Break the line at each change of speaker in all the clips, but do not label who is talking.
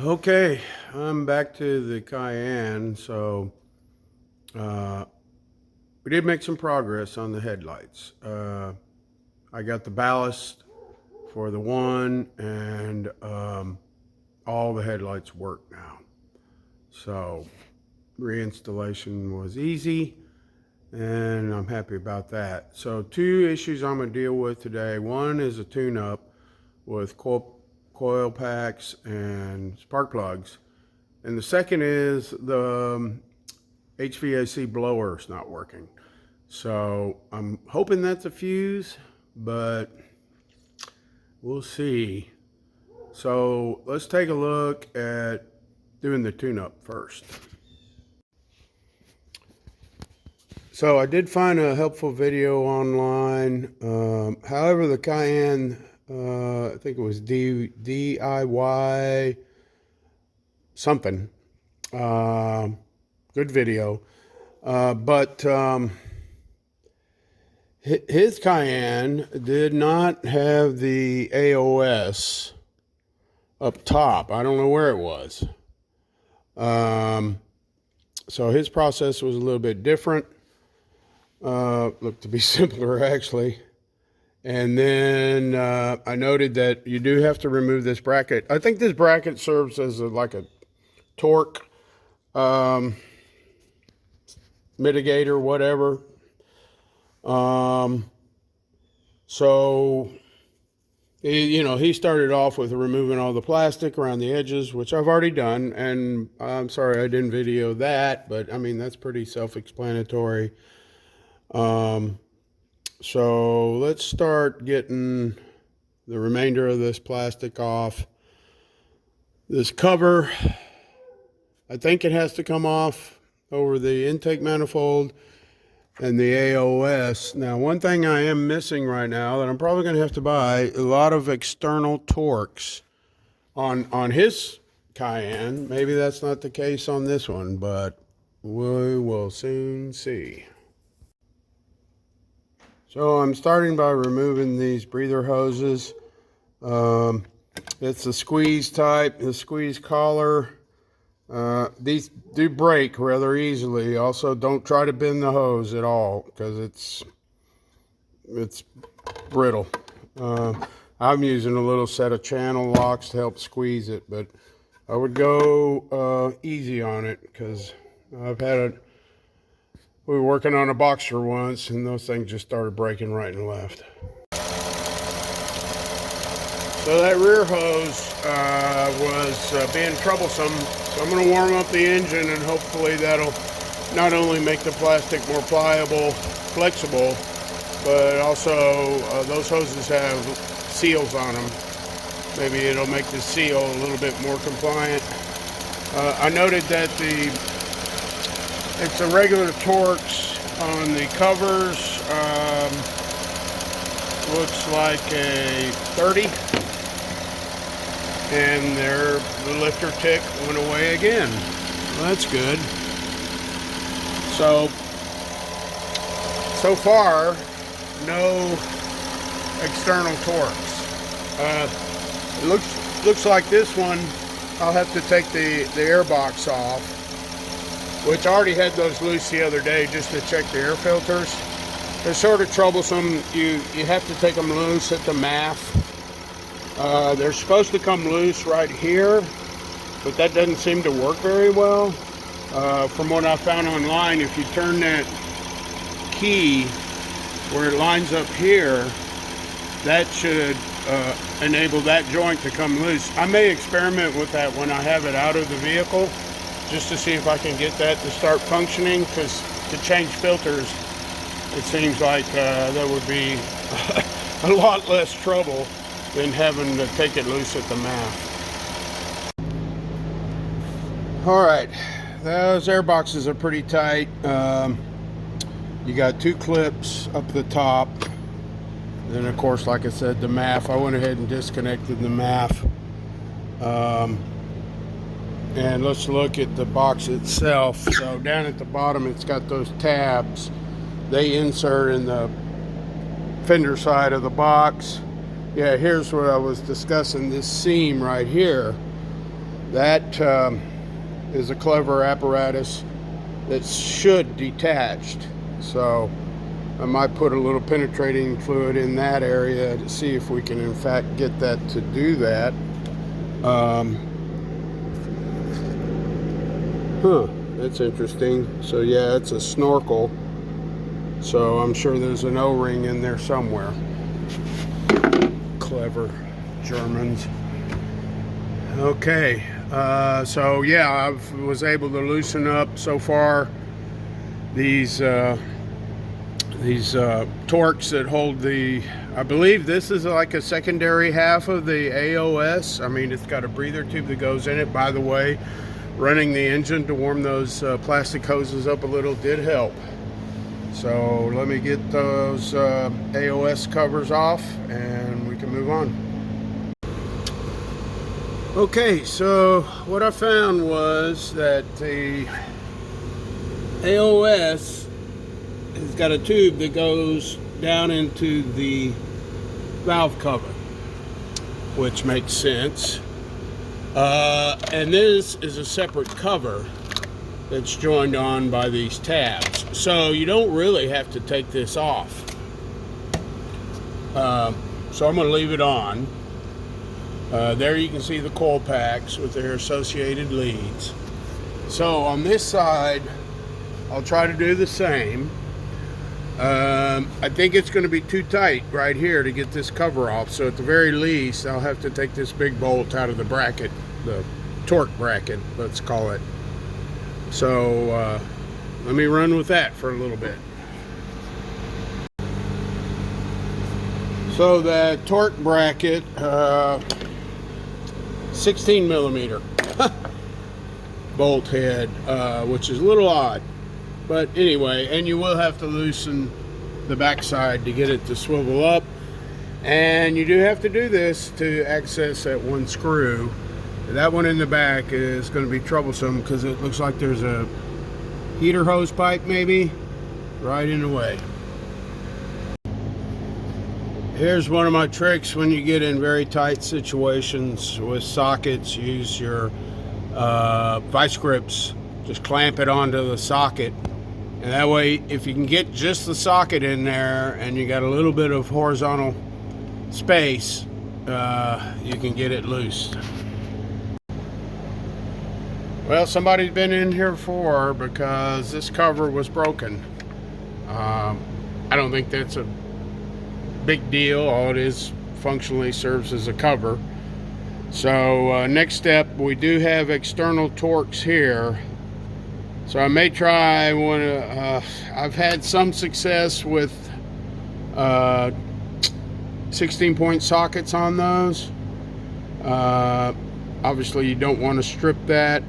Okay, I'm back to the Cayenne. So we did make some progress on the headlights. I got the ballast for the one, and all the headlights work now. So reinstallation was easy, and I'm happy about that. So two issues I'm going to deal with today. One is a tune-up with coil packs and spark plugs. And the second is the HVAC blower is not working. So I'm hoping that's a fuse, but we'll see. So let's take a look at doing the tune-up first. So I did find a helpful video online. However, the Cayenne, I think it was DIY something. Good video. But his Cayenne did not have the AOS up top. I don't know where it was. So his process was a little bit different. Looked to be simpler, actually. And then I noted that you do have to remove this bracket. I think this bracket serves as like a torque mitigator, whatever. So he started off with removing all the plastic around the edges, which I've already done, and I'm sorry I didn't video that, but I mean that's pretty self-explanatory. So let's start getting the remainder of this plastic off. This cover, I think it has to come off over the intake manifold and the AOS. Now, one thing I am missing right now that I'm probably going to have to buy, a lot of external torques on his Cayenne. Maybe that's not the case on this one, but we will soon see. So I'm starting by removing these breather hoses. It's the squeeze type, the squeeze collar. These do break rather easily. Also, don't try to bend the hose at all because it's brittle. I'm using a little set of channel locks to help squeeze it, but I would go easy on it because we were working on a Boxer once, and those things just started breaking right and left. So that rear hose was being troublesome. So I'm going to warm up the engine, and hopefully that'll not only make the plastic more pliable, flexible, but also those hoses have seals on them. Maybe it'll make the seal a little bit more compliant. I noted that it's a regular Torx on the covers. Looks like a 30. And the lifter tick went away again. Well, that's good. So far, no external torques. It looks like this one, I'll have to take the air box off, which I already had those loose the other day just to check the air filters. They're sort of troublesome. You have to take them loose at the MAF. They're supposed to come loose right here, but that doesn't seem to work very well. From what I found online, if you turn that key where it lines up here, that should enable that joint to come loose. I may experiment with that when I have it out of the vehicle, just to see if I can get that to start functioning, because to change filters, it seems like that would be a lot less trouble than having to take it loose at the MAF. All right, those air boxes are pretty tight. You got two clips up the top. Then of course, like I said, the MAF, I went ahead and disconnected the MAF. And let's look at the box itself. So down at the bottom, it's got those tabs. They insert in the fender side of the box. Yeah, here's what I was discussing, this seam right here. That is a clever apparatus that should detach. So I might put a little penetrating fluid in that area to see if we can in fact get that to do that. That's interesting. So yeah, it's a snorkel. So I'm sure there's an O-ring in there somewhere. Clever Germans. Okay, so yeah, I was able to loosen up so far these torques that hold the, I believe this is like a secondary half of the AOS. I mean, it's got a breather tube that goes in it. By the way, running the engine to warm those plastic hoses up a little did help. So let me get those AOS covers off and we can move on. Okay, so what I found was that the AOS has got a tube that goes down into the valve cover, which makes sense. And this is a separate cover that's joined on by these tabs. So you don't really have to take this off. So I'm going to leave it on. There you can see the coil packs with their associated leads. So on this side, I'll try to do the same. I think it's going to be too tight right here to get this cover off. So at the very least, I'll have to take this big bolt out of the bracket, the torque bracket, let's call it. So let me run with that for a little bit. So the torque bracket, 16 millimeter bolt head, which is a little odd, but anyway, and you will have to loosen the backside to get it to swivel up, and you do have to do this to access that one screw. That one in the back is going to be troublesome because it looks like there's a heater hose pipe maybe right in the way. Here's one of my tricks when you get in very tight situations with sockets. Use your vice grips, just clamp it onto the socket, and that way if you can get just the socket in there and you got a little bit of horizontal space, you can get it loose. Well, somebody's been in here before because this cover was broken. I don't think that's a big deal. All it is functionally serves as a cover. So next step, we do have external torques here. So I may try one. I've had some success with 16-point sockets on those. Obviously you don't want to strip that.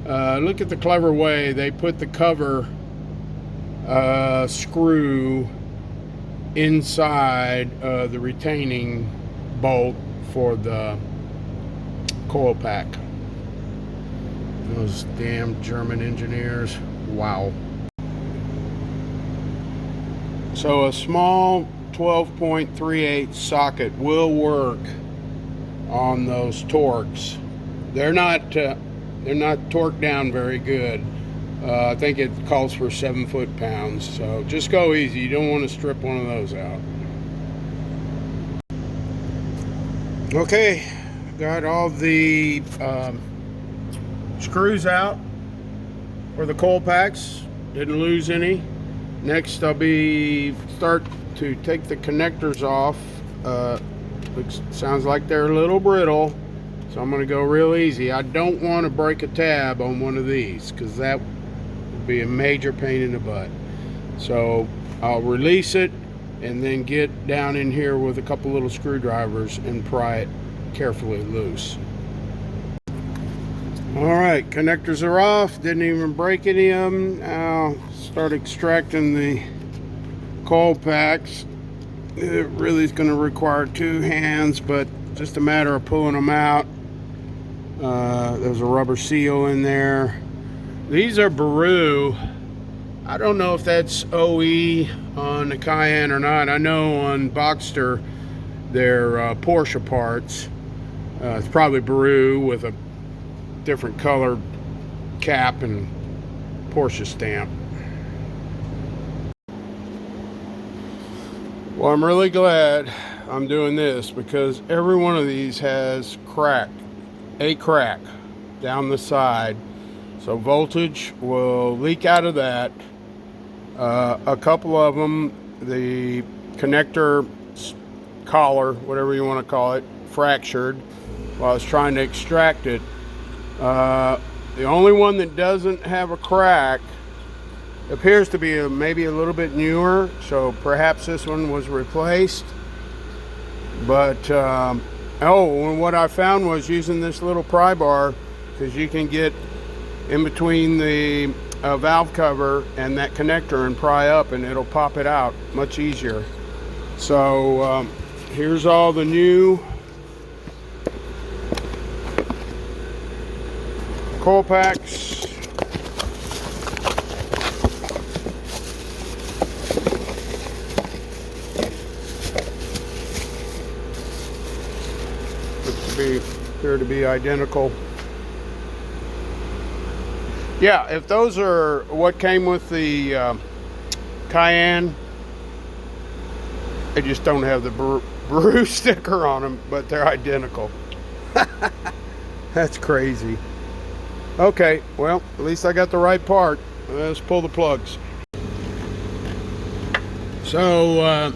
Look at the clever way they put the cover screw inside the retaining bolt for the coil pack. Those damn German engineers. Wow. So a small 12.38 socket will work on those torques. They're not torqued down very good. I think it calls for 7 foot-pounds. So just go easy. You don't want to strip one of those out. Okay, got all the screws out for the coil packs. Didn't lose any. Next, I'll start to take the connectors off. Sounds like they're a little brittle. So I'm going to go real easy. I don't want to break a tab on one of these because that would be a major pain in the butt. So I'll release it and then get down in here with a couple little screwdrivers and pry it carefully loose. Alright, connectors are off. Didn't even break any of them. I'll start extracting the coil packs. It really is going to require 2 hands, but just a matter of pulling them out. There's a rubber seal in there. These are Baru. I don't know if that's OE on the Cayenne or not. I know on Boxster they're Porsche parts. It's probably Baru with a different colored cap and Porsche stamp. Well, I'm really glad I'm doing this because every one of these has a crack down the side. So voltage will leak out of that. A couple of them, the connector collar, whatever you want to call it, fractured while I was trying to extract it. The only one that doesn't have a crack appears to be maybe a little bit newer, so perhaps this one was replaced. But and what I found was using this little pry bar, because you can get in between the valve cover and that connector and pry up, and it'll pop it out much easier. So here's all the new coil packs. Appear to be identical. Yeah, if those are what came with the Cayenne, they just don't have the Baru sticker on them, but they're identical. That's crazy. Okay, well, at least I got the right part. Let's pull the plugs. So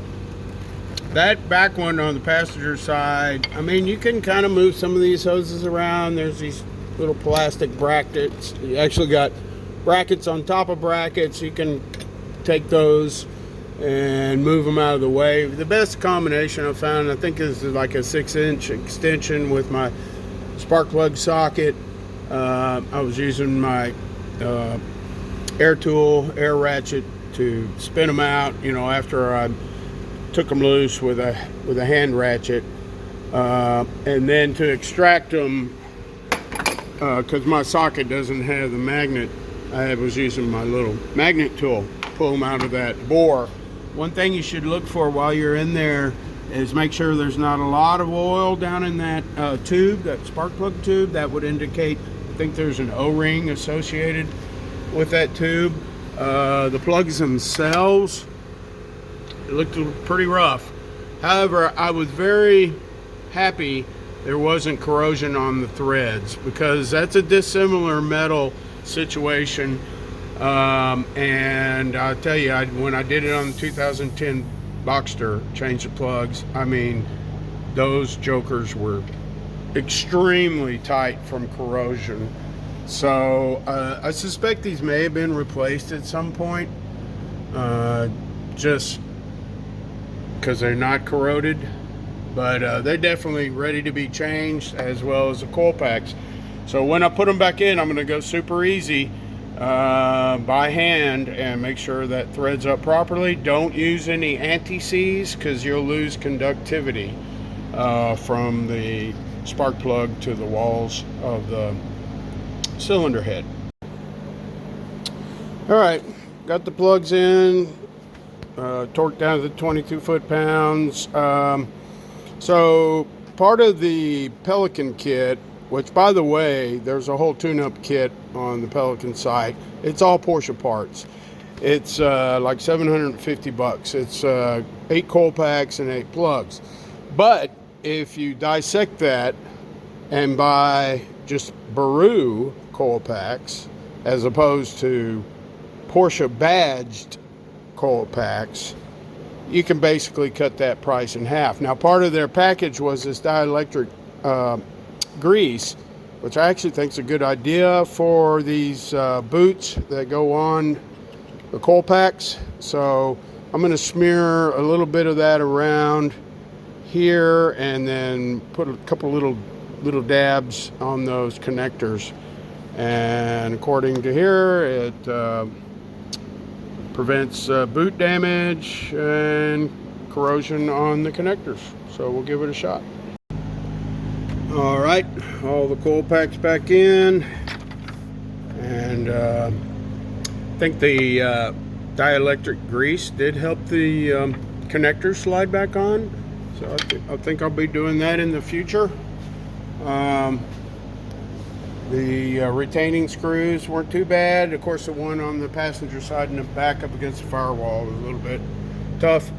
that back one on the passenger side, I mean, you can kind of move some of these hoses around. There's these little plastic brackets. You actually got brackets on top of brackets. You can take those and move them out of the way. The best combination I found, I think, is like a 6-inch extension with my spark plug socket. I was using my air ratchet to spin them out, you know, after I took them loose with a hand ratchet, and then to extract them, because my socket doesn't have the magnet, I was using my little magnet tool to pull them out of that bore. One thing you should look for while you're in there is make sure there's not a lot of oil down in that tube, that spark plug tube. That would indicate, I think there's an O-ring associated with that tube. The plugs themselves, it looked pretty rough. However, I was very happy there wasn't corrosion on the threads, because that's a dissimilar metal situation. And I'll tell you, when I did it on the 2010 Boxster, changed the plugs, I mean, those jokers were extremely tight from corrosion. So I suspect these may have been replaced at some point, just because they're not corroded, but they're definitely ready to be changed, as well as the coil packs. So when I put them back in, I'm going to go super easy by hand and make sure that threads up properly. Don't use any anti-seize, because you'll lose conductivity from the spark plug to the walls of the cylinder head. All right, got the plugs in, torqued down to 22 foot-pounds. So part of the Pelican kit, which, by the way, there's a whole tune-up kit on the Pelican site. It's all Porsche parts. It's like 750 bucks. It's 8 coil packs and 8 plugs. But if you dissect that and buy just Baru coil packs, as opposed to Porsche badged coil packs, you can basically cut that price in half. Now, part of their package was this dielectric grease, which I actually think is a good idea for these boots that go on the coil packs. So I'm going to smear a little bit of that around here, and then put a couple little dabs on those connectors. And according to here, it prevents boot damage and corrosion on the connectors. So we'll give it a shot. All right, all the coil packs back in, and I think the dielectric grease did help the connectors slide back on. So I think I'll be doing that in the future. The retaining screws weren't too bad. Of course, the one on the passenger side and the back up against the firewall was a little bit tough.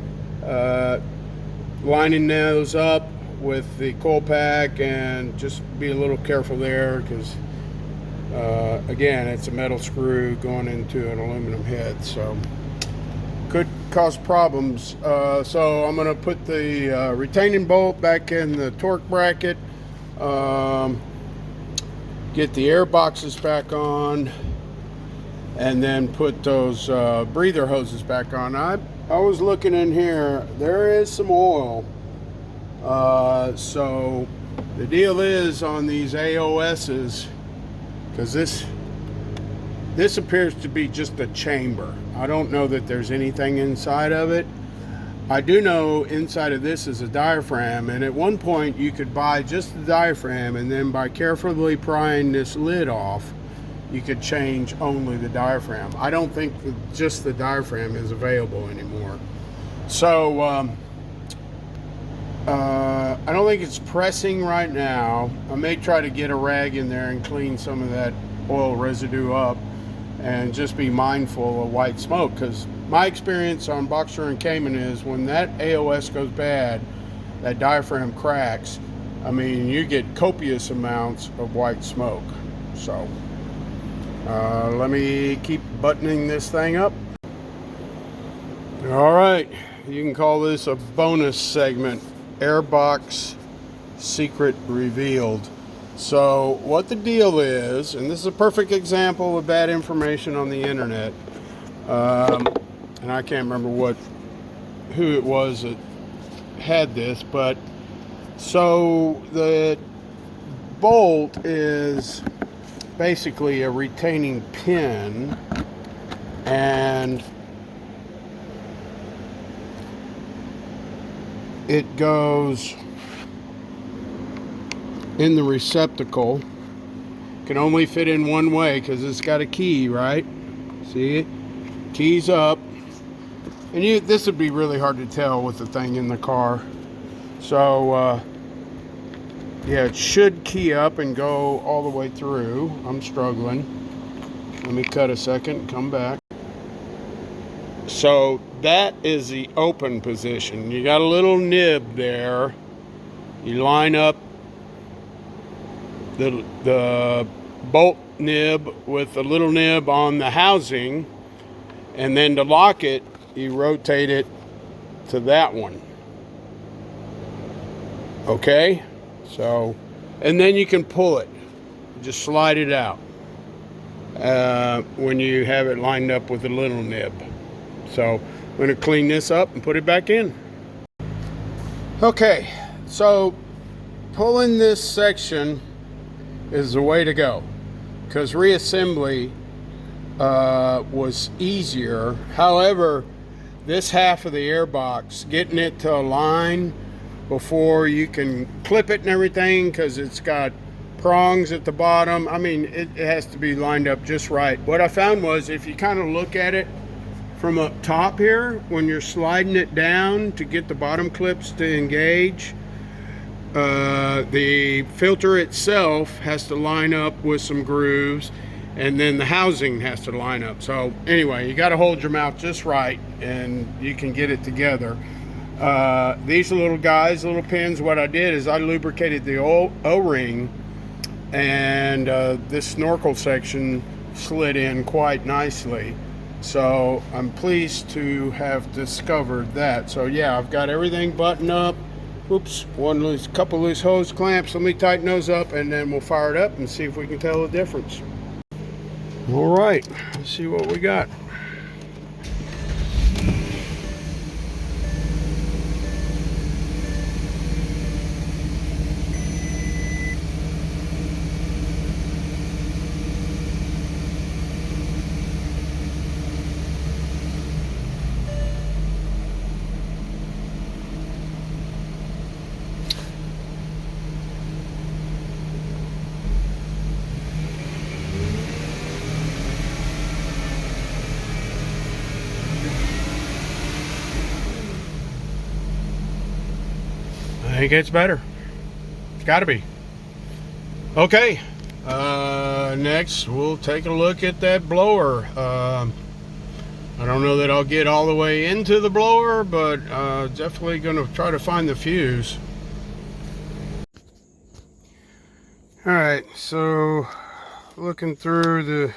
Lining those up with the coil pack, and just be a little careful there, because again, it's a metal screw going into an aluminum head, so could cause problems. So I'm going to put the retaining bolt back in the torque bracket, get the air boxes back on, and then put those breather hoses back on. I was looking in here, there is some oil. So the deal is on these AOS's, because this appears to be just a chamber. I don't know that there's anything inside of it. I do know inside of this is a diaphragm, and at one point you could buy just the diaphragm, and then by carefully prying this lid off, you could change only the diaphragm. I don't think that just the diaphragm is available anymore. So I don't think it's pressing right now. I may try to get a rag in there and clean some of that oil residue up, and just be mindful of white smoke, because my experience on Boxer and Cayman is when that AOS goes bad, that diaphragm cracks, I mean, you get copious amounts of white smoke. So let me keep buttoning this thing up. All right, you can call this a bonus segment, Airbox Secret Revealed. So what the deal is, and this is a perfect example of bad information on the internet, and I can't remember who it was that had this, but so the bolt is basically a retaining pin, and it goes in the receptacle. Can only fit in one way because it's got a key, right? See it? Keys up. And this would be really hard to tell with the thing in the car. So yeah, it should key up and go all the way through. I'm struggling. Let me cut a second, come back. So that is the open position. You got a little nib there. You line up the bolt nib with the little nib on the housing, and then to lock it, you rotate it to that one. Okay, so, and then you can pull it, just slide it out when you have it lined up with the little nib. So I'm going to clean this up and put it back in. Okay, so pulling this section is the way to go, because reassembly was easier. However, this half of the airbox, getting it to align before you can clip it and everything, because it's got prongs at the bottom. I mean, it has to be lined up just right. What I found was, if you kind of look at it from up top here, when you're sliding it down to get the bottom clips to engage, the filter itself has to line up with some grooves, and then the housing has to line up. So anyway, you got to hold your mouth just right, and you can get it together. These little guys, little pins, what I did is I lubricated the O-ring, and this snorkel section slid in quite nicely. So I'm pleased to have discovered that. So yeah, I've got everything buttoned up. Oops, couple loose hose clamps. Let me tighten those up, and then we'll fire it up and see if we can tell the difference. All right, let's see what we got. I think it's better. It's got to be. Okay, Next, we'll take a look at that blower. I don't know that I'll get all the way into the blower, but definitely going to try to find the fuse. All right, so looking through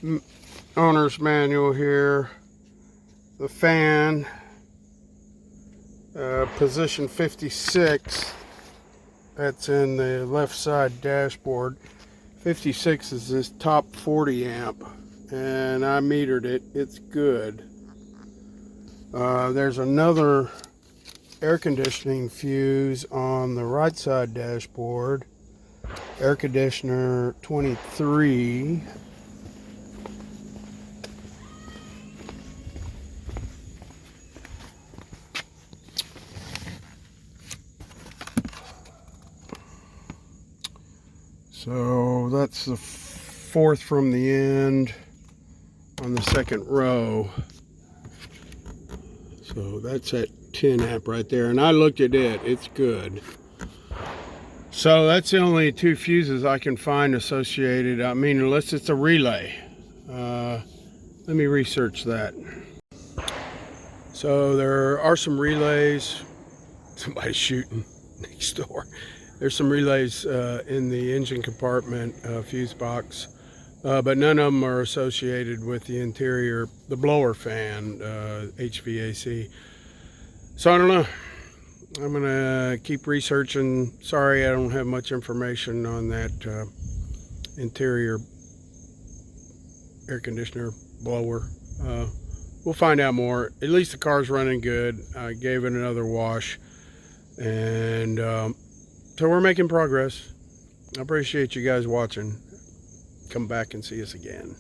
the owner's manual here, the fan, position 56, that's in the left side dashboard. 56 is this top 40 amp, and I metered it. It's good. There's another air conditioning fuse on the right side dashboard, air conditioner 23. So that's the fourth from the end on the second row. So that's at 10 amp right there, and I looked at it. It's good. So that's the only two fuses I can find associated. I mean, unless it's a relay. Let me research that. So there are some relays. Somebody's shooting next door. There's some relays in the engine compartment fuse box, but none of them are associated with the interior, the blower fan, HVAC. So I don't know. I'm gonna keep researching. Sorry, I don't have much information on that interior air conditioner blower. We'll find out more. At least the car's running good. I gave it another wash, and so we're making progress. I appreciate you guys watching. Come back and see us again.